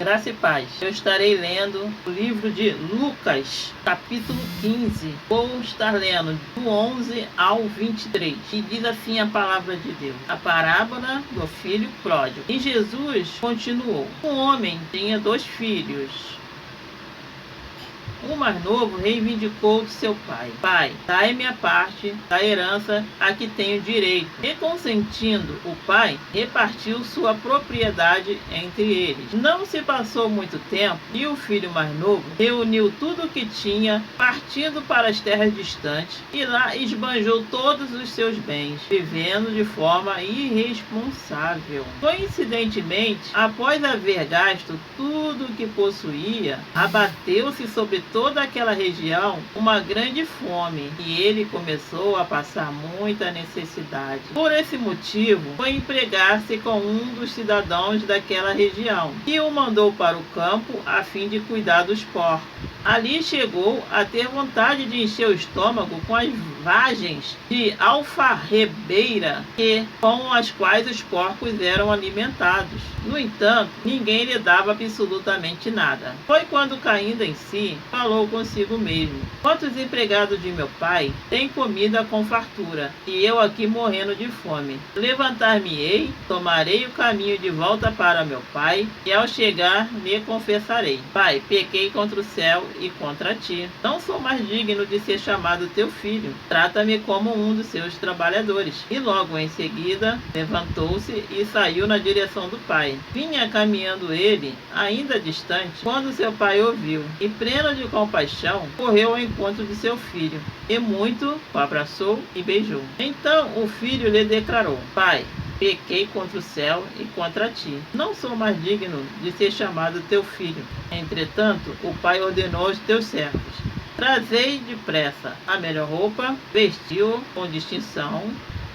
Graça e paz. Eu estarei lendo o livro de Lucas, capítulo 15. Vou estar lendo do 11 ao 23. E diz assim a palavra de Deus: a parábola do filho pródigo. E Jesus continuou: um homem tinha 2 filhos. O mais novo reivindicou de seu pai: pai, dai-me a parte da herança a que tenho direito. E consentindo, o pai repartiu sua propriedade entre eles. Não se passou muito tempo e o filho mais novo reuniu tudo o que tinha, partindo para as terras distantes, e lá esbanjou todos os seus bens, vivendo de forma irresponsável. Coincidentemente, após haver gasto tudo o que possuía, abateu-se sobre toda aquela região uma grande fome, e ele começou a passar muita necessidade. Por esse motivo, foi empregar-se com um dos cidadãos daquela região, que o mandou para o campo a fim de cuidar dos porcos. Ali chegou a ter vontade de encher o estômago com as vagens de alfarrebeira com as quais os porcos eram alimentados. No entanto, ninguém lhe dava absolutamente nada. Foi quando, caindo em si, falou consigo mesmo: quantos empregados de meu pai têm comida com fartura, e eu aqui morrendo de fome? Levantar-me-ei, tomarei o caminho de volta para meu pai, e ao chegar lhe confessarei: pai, pequei contra o céu e contra ti. Não sou mais digno de ser chamado teu filho. Trata-me como um dos seus trabalhadores. E logo em seguida levantou-se e saiu na direção do pai. Vinha caminhando ele, ainda distante, quando seu pai ouviu, e pleno de compaixão, correu ao encontro de seu filho, e muito o abraçou e beijou. Então o filho lhe declarou: pai, pequei contra o céu e contra ti. Não sou mais digno de ser chamado teu filho. Entretanto, o pai ordenou aos teus servos: trazei depressa a melhor roupa, vestiu-o com distinção,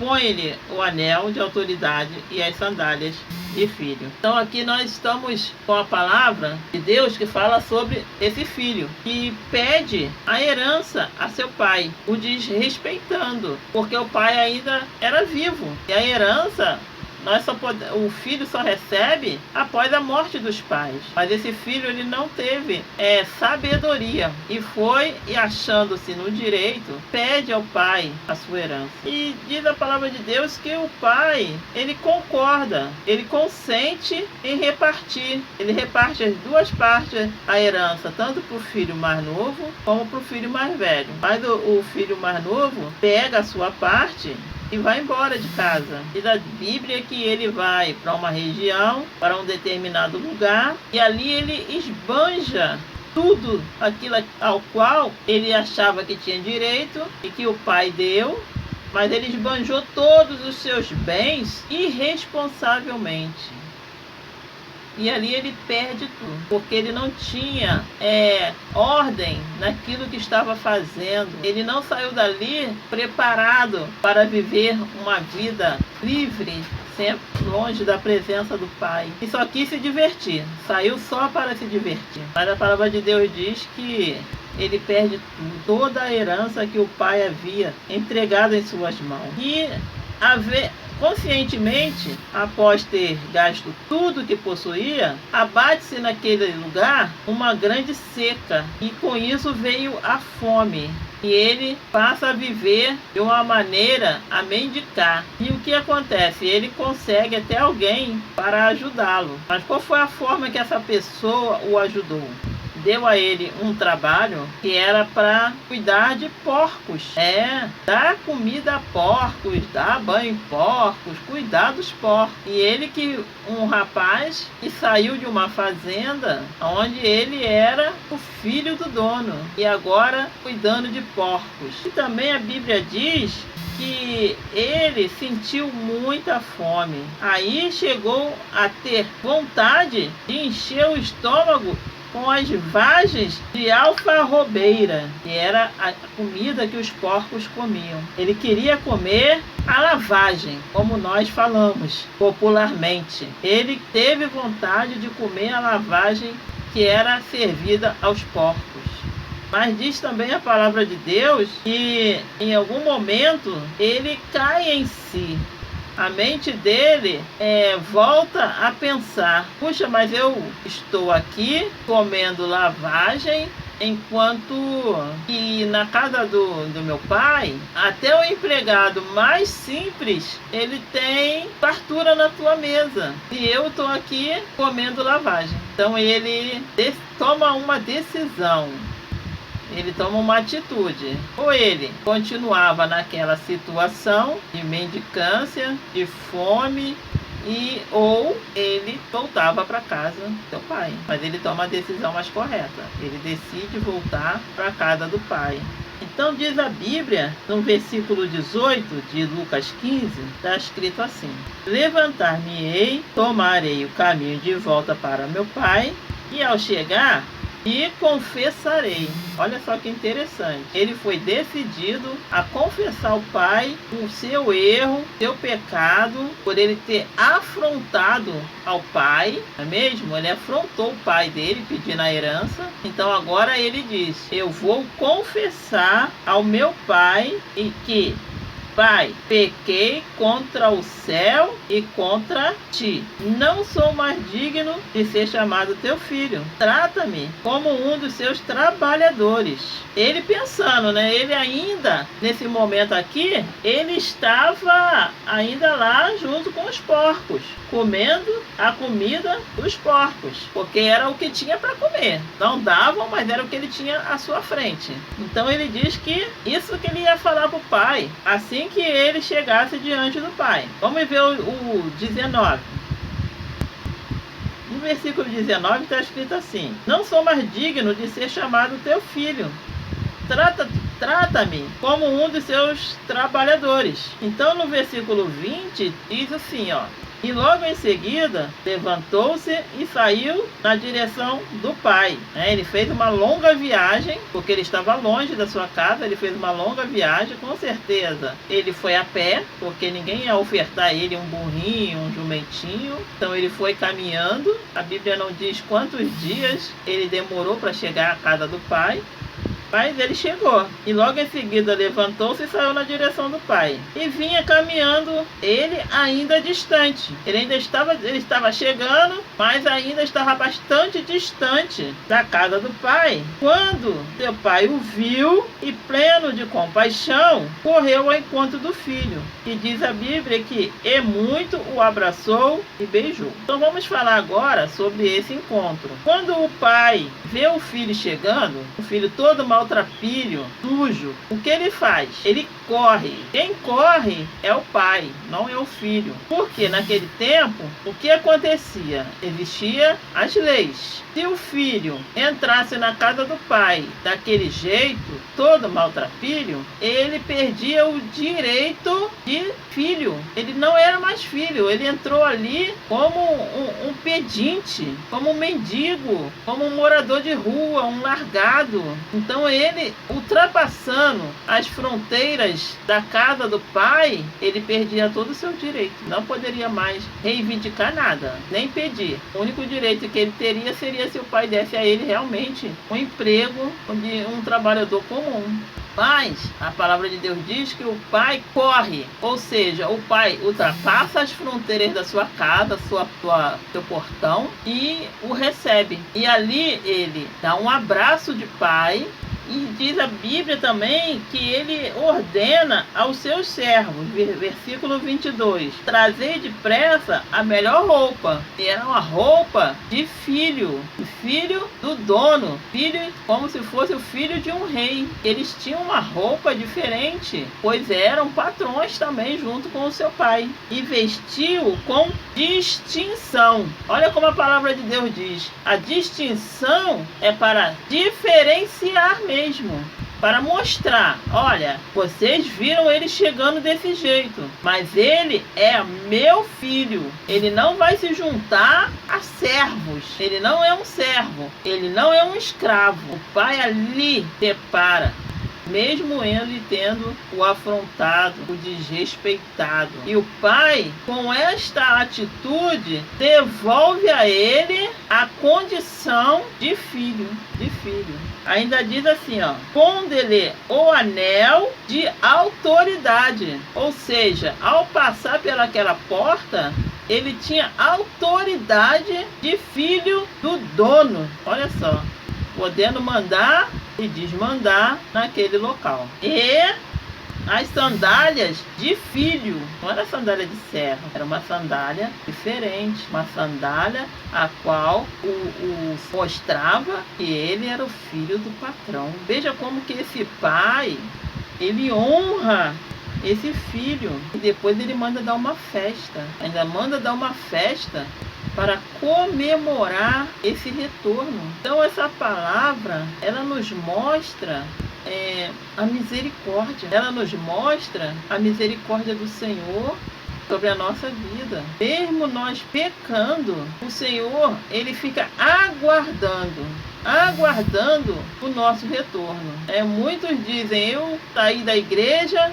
põe-lhe o anel de autoridade e as sandálias de filho. Então aqui nós estamos com a palavra de Deus que fala sobre esse filho, que pede a herança a seu pai, o desrespeitando, porque o pai ainda era vivo. E a herança, o filho só recebe após a morte dos pais. Mas esse filho, ele não teve sabedoria, e foi, e achando-se no direito, pede ao pai a sua herança. E diz a palavra de Deus que o pai, ele concorda, ele consente em repartir. Ele reparte as 2 partes a herança, tanto para o filho mais novo como para o filho mais velho. Mas o filho mais novo pega a sua parte e vai embora de casa. Diz a Bíblia que ele vai para uma região, para um determinado lugar, e ali ele esbanja tudo aquilo ao qual ele achava que tinha direito e que o pai deu, mas ele esbanjou todos os seus bens irresponsavelmente. E ali ele perde tudo, porque ele não tinha ordem naquilo que estava fazendo. Ele não saiu dali preparado para viver uma vida livre, sempre longe da presença do pai. E só quis se divertir, saiu só para se divertir. Mas a palavra de Deus diz que ele perde tudo, toda a herança que o pai havia entregado em suas mãos. E conscientemente, após ter gasto tudo que possuía, abate-se naquele lugar uma grande seca, e com isso veio a fome. E ele passa a viver de uma maneira a mendicar. E o que acontece? Ele consegue até alguém para ajudá-lo. Mas qual foi a forma que essa pessoa o ajudou? Deu a ele um trabalho que era para cuidar de porcos. Dar comida a porcos, dar banho em porcos, cuidar dos porcos. E ele, um rapaz que saiu de uma fazenda onde ele era o filho do dono, e agora cuidando de porcos. E também a Bíblia diz que ele sentiu muita fome. Aí chegou a ter vontade de encher o estômago com as vagens de alfarrobeira, que era a comida que os porcos comiam. Ele queria comer a lavagem, como nós falamos popularmente. Ele teve vontade de comer a lavagem que era servida aos porcos. Mas diz também a palavra de Deus que em algum momento ele cai em si. A mente dele volta a pensar: puxa, mas eu estou aqui comendo lavagem, enquanto que na casa do meu pai, até o empregado mais simples, ele tem fartura na tua mesa. E eu estou aqui comendo lavagem. Então ele toma uma decisão. Ele toma uma atitude. Ou ele continuava naquela situação de mendicância, de fome, ou ele voltava para casa do seu pai. Mas ele toma a decisão mais correta. Ele decide voltar para a casa do pai. Então diz a Bíblia, no versículo 18 de Lucas 15, está escrito assim: levantar-me-ei, tomarei o caminho de volta para meu pai, e ao chegar, e confessarei. Olha só que interessante. Ele foi decidido a confessar ao pai o seu erro, seu pecado, por ele ter afrontado ao pai, não é mesmo? Ele afrontou o pai dele pedindo a herança. Então agora ele diz: eu vou confessar ao meu pai e que: pai, pequei contra o céu e contra ti. Não sou mais digno de ser chamado teu filho. Trata-me como um dos seus trabalhadores. Ele pensando, né? Ele ainda, nesse momento aqui, ele estava ainda lá junto com os porcos, comendo a comida dos porcos, porque era o que tinha para comer. Não davam, mas era o que ele tinha à sua frente. Então ele diz que isso que ele ia falar para o pai, assim que ele chegasse diante do pai. Vamos ver o 19. No versículo 19 está escrito assim: não sou mais digno de ser chamado teu filho. Trata-me como um dos seus trabalhadores. Então no versículo 20 diz assim, ó: e logo em seguida levantou-se e saiu na direção do pai. Ele fez uma longa viagem, porque ele estava longe da sua casa. Ele fez uma longa viagem, com certeza. Ele foi a pé, porque ninguém ia ofertar a ele um burrinho, um jumentinho. Então ele foi caminhando. A Bíblia não diz quantos dias ele demorou para chegar à casa do pai, mas ele chegou, e logo em seguida levantou-se e saiu na direção do pai. E vinha caminhando, ele ainda distante. Ele estava chegando, mas ainda estava bastante distante da casa do pai. Quando seu pai o viu, e pleno de compaixão, correu ao encontro do filho. E diz a Bíblia que muito o abraçou e beijou. Então vamos falar agora sobre esse encontro. Quando o pai vê o filho chegando, o filho todo maltrapilho, sujo, o que ele faz? Ele corre. Quem corre é o pai, não é o filho. Porque naquele tempo, o que acontecia? Existiam as leis. Se o filho entrasse na casa do pai daquele jeito, todo maltrapilho, ele perdia o direito de filho. Ele não era mais filho. Ele entrou ali como um pedinte, como um mendigo, como um morador de rua, um largado. Então ele, ultrapassando as fronteiras da casa do pai, ele perdia todo o seu direito. Não poderia mais reivindicar nada, nem pedir. O único direito que ele teria seria se o pai desse a ele realmente um emprego de um trabalhador comum. Mas a palavra de Deus diz que o pai corre, ou seja, o pai ultrapassa as fronteiras da sua casa, seu portão, e o recebe. E ali ele dá um abraço de pai. E diz a Bíblia também que ele ordena aos seus servos, versículo 22, trazei depressa a melhor roupa. E era uma roupa de filho do dono, filho como se fosse o filho de um rei. Eles tinham uma roupa diferente, pois eram patrões também junto com o seu pai. E vestiu com distinção. Olha como a palavra de Deus diz. A distinção é para diferenciar mesmo. Para mostrar, olha, vocês viram ele chegando desse jeito, mas ele é meu filho. Ele não vai se juntar a servos. Ele não é um servo. Ele não é um escravo. O pai ali separa, mesmo ele tendo o afrontado, o desrespeitado. E o pai, com esta atitude, devolve a ele a condição de filho, Ainda diz assim, ó, pondo-lhe o anel de autoridade. Ou seja, ao passar pelaquela porta, ele tinha autoridade de filho do dono. Olha só, podendo mandar e desmandar naquele local. E as sandálias de filho, não era sandália de servo, era uma sandália diferente, uma sandália a qual o mostrava que ele era o filho do patrão. Veja como que esse pai, ele honra esse filho, e depois ele manda dar uma festa, ainda manda dar uma festa para comemorar esse retorno. Então essa palavra, ela nos mostra a misericórdia. Ela nos mostra a misericórdia do Senhor sobre a nossa vida. Mesmo nós pecando, o Senhor, ele fica aguardando o nosso retorno. Muitos dizem, eu saí da igreja,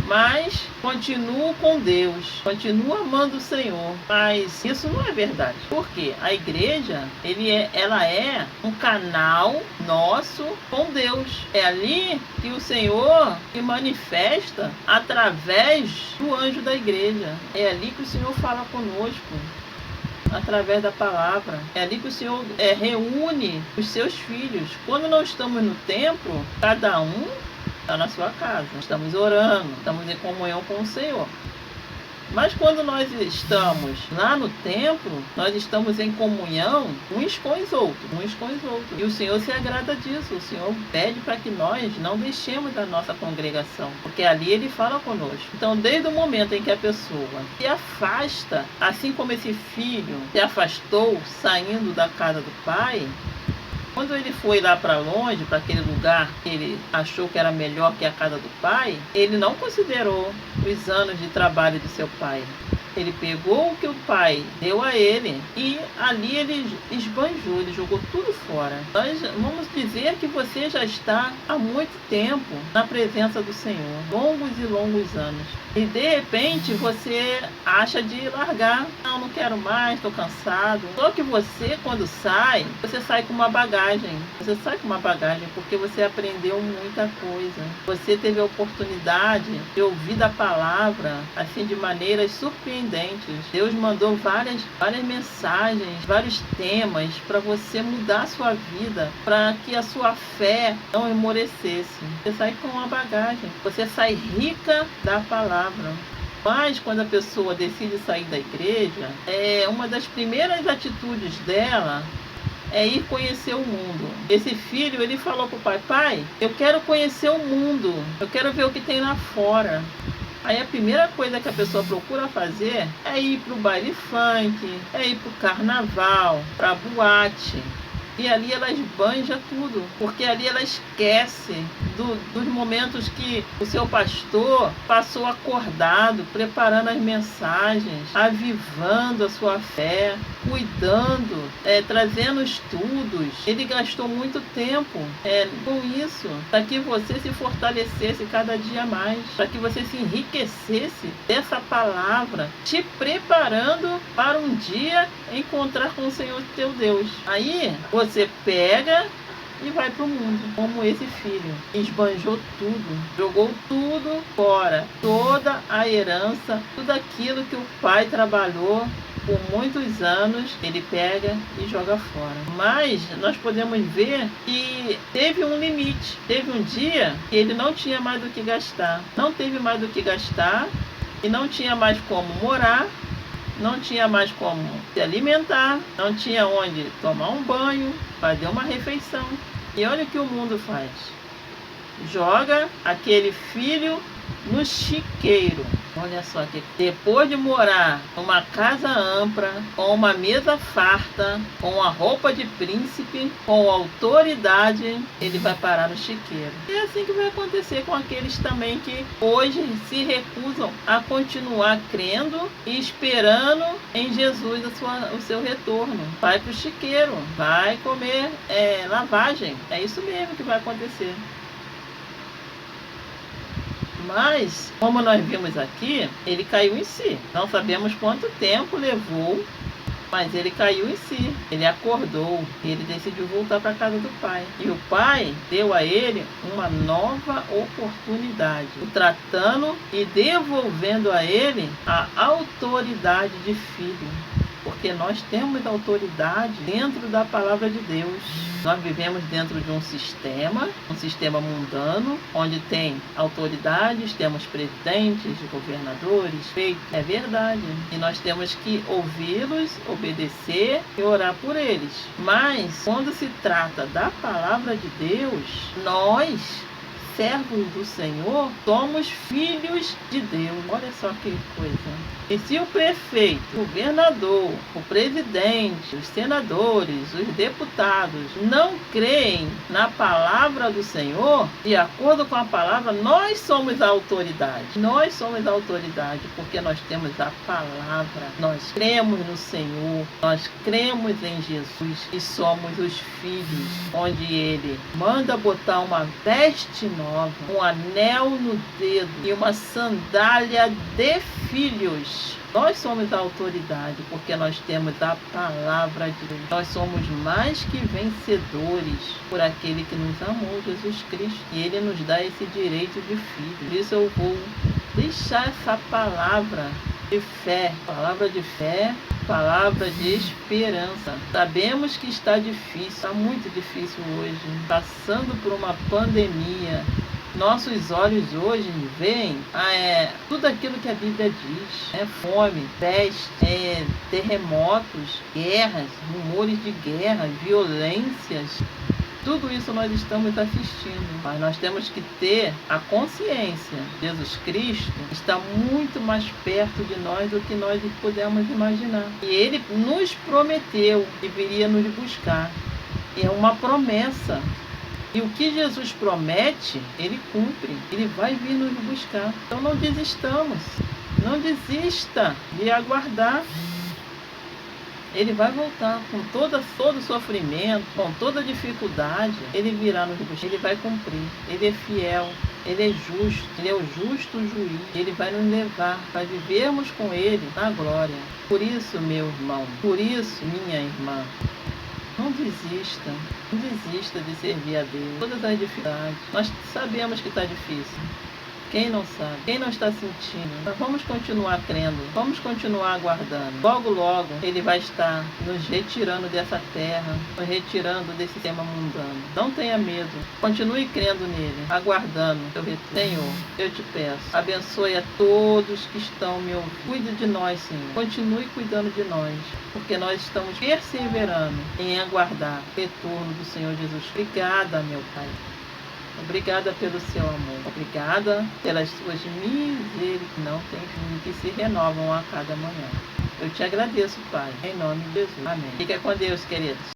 mas continuo com Deus, continuo amando o Senhor. Mas isso não é verdade. Porque a igreja, ela é um canal nosso com Deus. É ali que o Senhor se manifesta através do anjo da igreja. É ali que o Senhor fala conosco, através da palavra. É ali que o Senhor reúne os seus filhos. Quando nós estamos no templo, cada um está na sua casa, estamos orando, estamos em comunhão com o Senhor. Mas quando nós estamos lá no templo, nós estamos em comunhão uns com os outros. E o Senhor se agrada disso. O Senhor pede para que nós não deixemos da nossa congregação, porque ali Ele fala conosco. Então, desde o momento em que a pessoa se afasta, assim como esse filho se afastou saindo da casa do pai, quando ele foi lá para longe, para aquele lugar que ele achou que era melhor que a casa do pai, ele não considerou os anos de trabalho do seu pai. Ele pegou o que o pai deu a ele e ali ele esbanjou, ele jogou tudo fora. Nós vamos dizer que você já está há muito tempo na presença do Senhor, longos e longos anos. E de repente você acha de largar. Não quero mais, estou cansado. Só que você, quando sai, você sai com uma bagagem. Você sai com uma bagagem porque você aprendeu muita coisa. Você teve a oportunidade de ouvir da palavra assim de maneiras surpreendentes. Deus mandou várias mensagens, vários temas para você mudar a sua vida, para que a sua fé não esmorecesse. Você sai com uma bagagem. Você sai rica da palavra. Mas quando a pessoa decide sair da igreja, uma das primeiras atitudes dela é ir conhecer o mundo. Esse filho, ele falou para o pai, pai, eu quero conhecer o mundo, eu quero ver o que tem lá fora. Aí a primeira coisa que a pessoa procura fazer é ir para o baile funk, é ir para o carnaval, para a boate. E ali ela esbanja tudo, porque ali ela esquece dos momentos que o seu pastor passou acordado, preparando as mensagens, avivando a sua fé, cuidando, trazendo estudos. Ele gastou muito tempo com isso, para que você se fortalecesse cada dia mais, para que você se enriquecesse dessa palavra, te preparando para um dia encontrar com o Senhor teu Deus. Aí você pega e vai para o mundo, como esse filho. Esbanjou tudo, jogou tudo fora, toda a herança, tudo aquilo que o pai trabalhou por muitos anos, ele pega e joga fora. Mas nós podemos ver que teve um limite. Teve um dia que ele não tinha mais do que gastar. Não teve mais do que gastar e não tinha mais como morar, não tinha mais como se alimentar, não tinha onde tomar um banho, fazer uma refeição. E olha o que o mundo faz. Joga aquele filho no chiqueiro. Olha só, que depois de morar numa casa ampla, com uma mesa farta, com a roupa de príncipe, com autoridade, ele vai parar no chiqueiro. E é assim que vai acontecer com aqueles também que hoje se recusam a continuar crendo e esperando em Jesus o seu retorno. Vai para o chiqueiro, vai comer lavagem. É isso mesmo que vai acontecer. Mas, como nós vimos aqui, ele caiu em si. Não sabemos quanto tempo levou Mas ele caiu em si, ele acordou e ele decidiu voltar para a casa do pai. E o pai deu a ele uma nova oportunidade, o tratando e devolvendo a ele a autoridade de filho. Porque nós temos autoridade dentro da palavra de Deus. Nós vivemos dentro de um sistema mundano, onde tem autoridades, temos presidentes, governadores, feitos. É verdade. E nós temos que ouvi-los, obedecer e orar por eles. Mas, quando se trata da palavra de Deus, nós, servos do Senhor, somos filhos de Deus. Olha só que coisa. E se o prefeito, o governador, o presidente, os senadores, os deputados não creem na palavra do Senhor, de acordo com a palavra, nós somos a autoridade. Nós somos a autoridade porque nós temos a palavra. Nós cremos no Senhor, nós cremos em Jesus e somos os filhos, onde Ele manda botar uma veste nova, um anel no dedo e uma sandália de filhos. Nós somos a autoridade porque nós temos a palavra de Deus. Nós somos mais que vencedores por aquele que nos amou, Jesus Cristo. E Ele nos dá esse direito de filho. Por isso eu vou deixar essa palavra de fé, palavra de esperança. Sabemos que está difícil, está muito difícil hoje, passando por uma pandemia. Nossos olhos hoje veem tudo aquilo que a Bíblia diz, fome, peste, terremotos, guerras, rumores de guerra, violências. Tudo isso nós estamos assistindo, mas nós temos que ter a consciência. Jesus Cristo está muito mais perto de nós do que nós podemos imaginar. E Ele nos prometeu que viria nos buscar. E é uma promessa. E o que Jesus promete, Ele cumpre. Ele vai vir nos buscar. Então não desistamos. Não desista de aguardar. Ele vai voltar com todo sofrimento, com toda dificuldade. Ele virá nos buscar. Ele vai cumprir. Ele é fiel. Ele é justo. Ele é o justo juiz. Ele vai nos levar para vivermos com Ele na glória. Por isso, meu irmão, por isso, minha irmã, não desista. Não desista de servir a Deus. Todas as dificuldades. Nós sabemos que está difícil. Quem não sabe? Quem não está sentindo? Mas vamos continuar crendo. Vamos continuar aguardando. Logo, logo, Ele vai estar nos retirando dessa terra, nos retirando desse sistema mundano. Não tenha medo. Continue crendo nele, aguardando o seu retorno. Senhor, eu te peço, abençoe a todos que estão me ouvindo. Cuide de nós, Senhor. Continue cuidando de nós, porque nós estamos perseverando em aguardar o retorno do Senhor Jesus. Obrigada, meu Pai. Obrigada pelo seu amor. Obrigada pelas suas misericórdias que não têm fim, que se renovam a cada manhã. Eu te agradeço, Pai, em nome de Jesus. Amém. Fica com Deus, queridos.